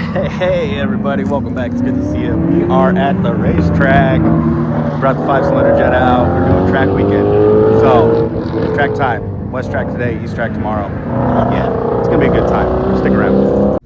Hey everybody, welcome back. It's good to see you. We are at the racetrack. Brought the 5-cylinder Jetta out. We're doing track weekend. So, track time. West track today, East track tomorrow. Yeah, it's gonna be a good time. Stick around.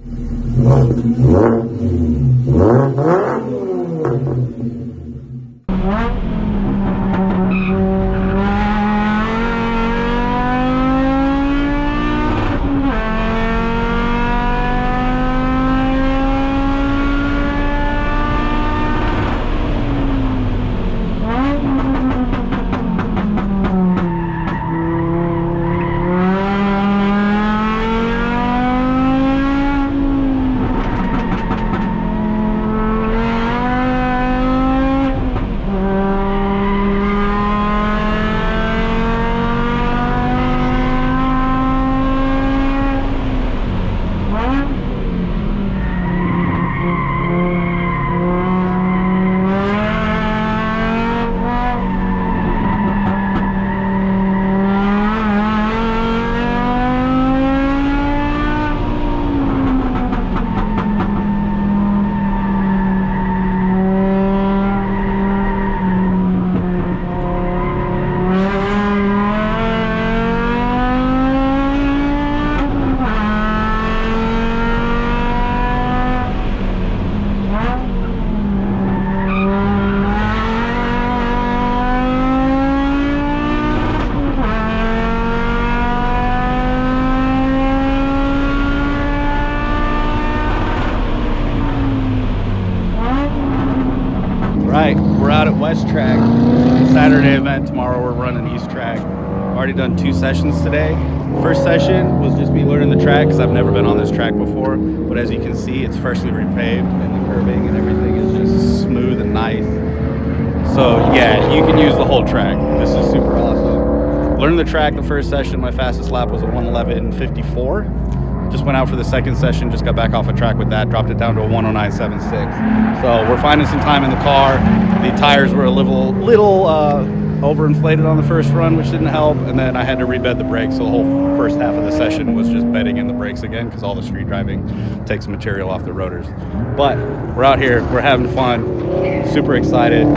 Right, we're out at West Track. Saturday event. Tomorrow we're running East Track. Already done 2 sessions today. First session was just me learning the track because I've never been on this track before. But as you can see, it's freshly repaved and the curbing and everything is just smooth and nice. So yeah, you can use the whole track. This is super awesome. Learning the track the first session, my fastest lap was a 1:11.54. Just went out for the second session, just got back off a track with that, dropped it down to a 1:09.76. So we're finding some time in the car. The tires were a little overinflated on the first run, which didn't help, and then I had to rebed the brakes, so the whole first half of the session was just bedding in the brakes again because all the street driving takes material off the rotors. But we're out here, we're having fun, super excited.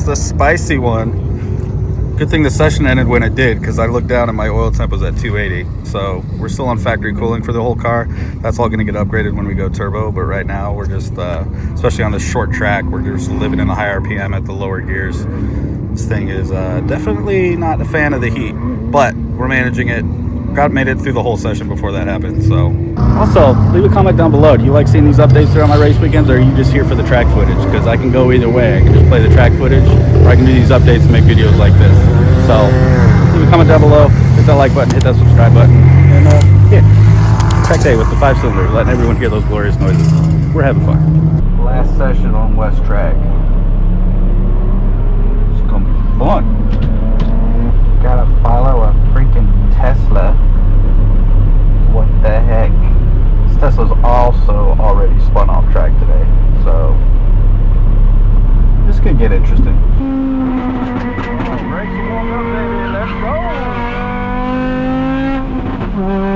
The spicy one. Good thing the session ended when it did, because I looked down and my oil temp was at 280. So we're still on factory cooling for the whole car. That's all going to get upgraded when we go turbo, but right now we're just especially on this short track, we're just living in the high RPM at the lower gears. This thing is definitely not a fan of the heat, but we're managing it. Made it through the whole session before that happened. So also leave a comment down below. Do you like seeing these updates throughout my race weekends, or are you just here for the track footage? Because I can go either way. I can just play the track footage, or I can do these updates and make videos like this. So leave a comment down below, hit that like button, hit that subscribe button, and yeah, track day with the 5-cylinder, letting everyone hear those glorious noises. We're having fun. Last session on West Track. It's gonna be fun. Gotta follow a freaking Tesla. What the heck? This Tesla's also already spun off track today, so this could get interesting. Brakes and warm up, baby. Let's roll.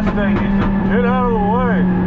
Mustang needs to get out of the way.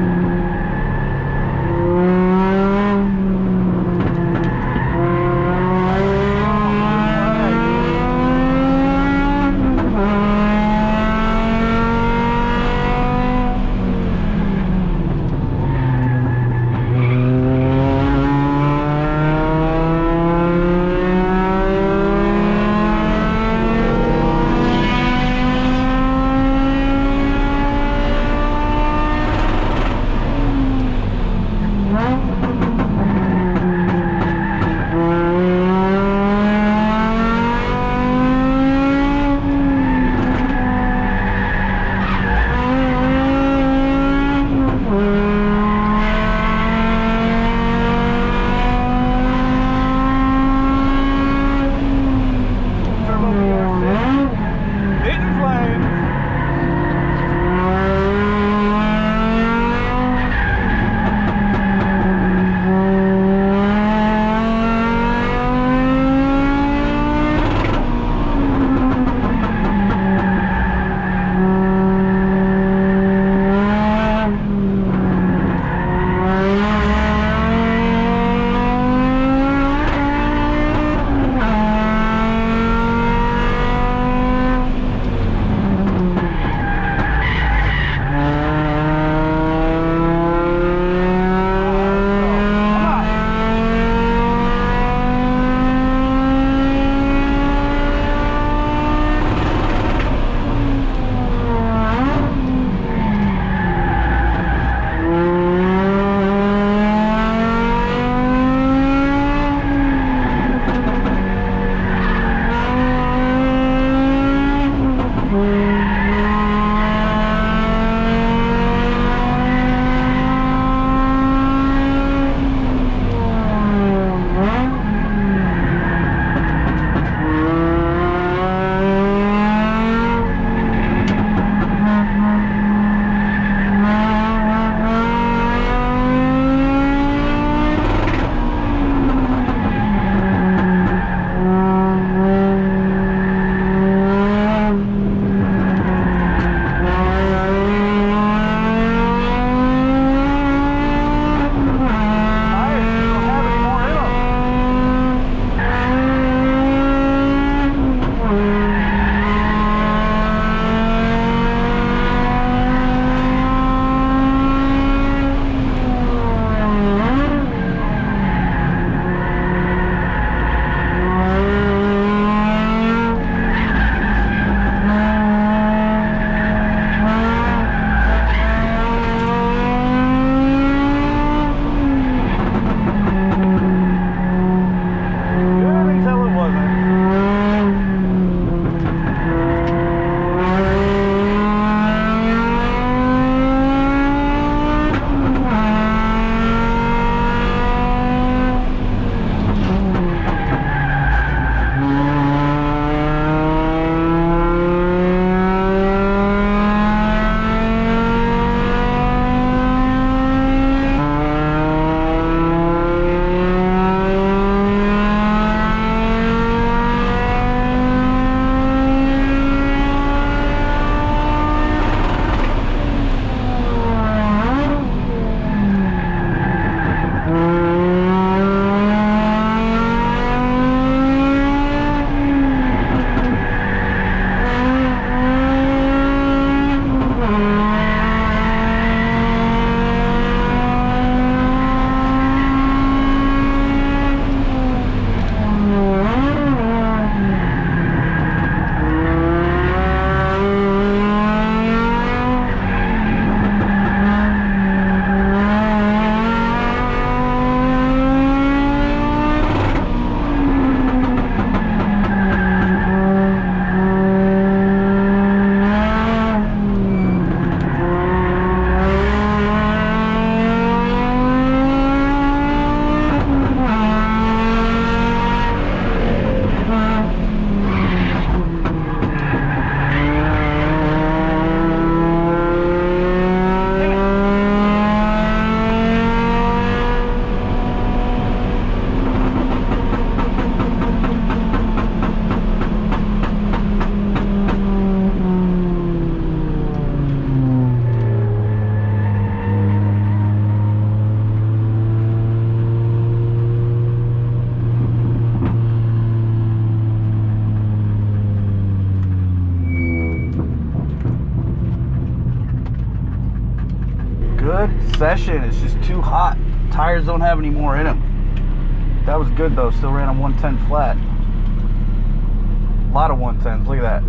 good session. It's just too hot. Tires don't have any more in them. That was good though. Still ran on 110 flat. A lot of 110s. Look at that.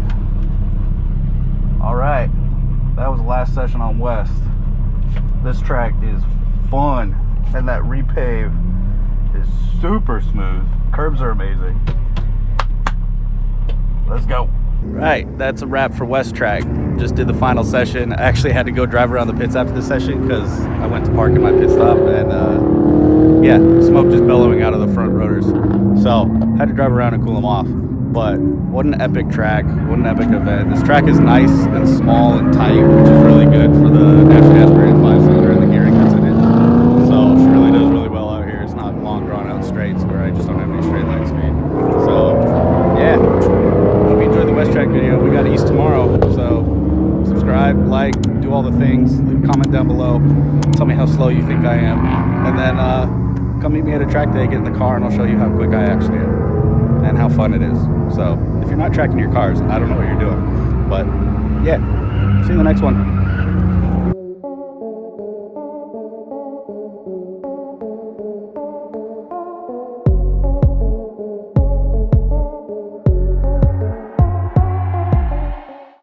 All right. That was the last session on West. This track is fun, and that repave is super smooth. Curbs are amazing. Let's go. Right, that's a wrap for West Track. Just did the final session. I actually had to go drive around the pits after the session because I went to park in my pit stop, and yeah, smoke just billowing out of the front rotors. So had to drive around and cool them off. But what an epic track, what an epic event. This track is nice and small and tight, which is really good for the naturally aspirated 5-cylinder and the gearing that's in it. So it really does really well out here. It's not long drawn out straights where I just don't have any straight line speed. So yeah, hope you enjoyed the West Track video. We got East tomorrow, so subscribe, like, do all the things. Leave a comment down below. Tell me how slow you think I am. And then come meet me at a track day, get in the car, and I'll show you how quick I actually am and how fun it is. So if you're not tracking your cars, I don't know what you're doing. But yeah, see you in the next one.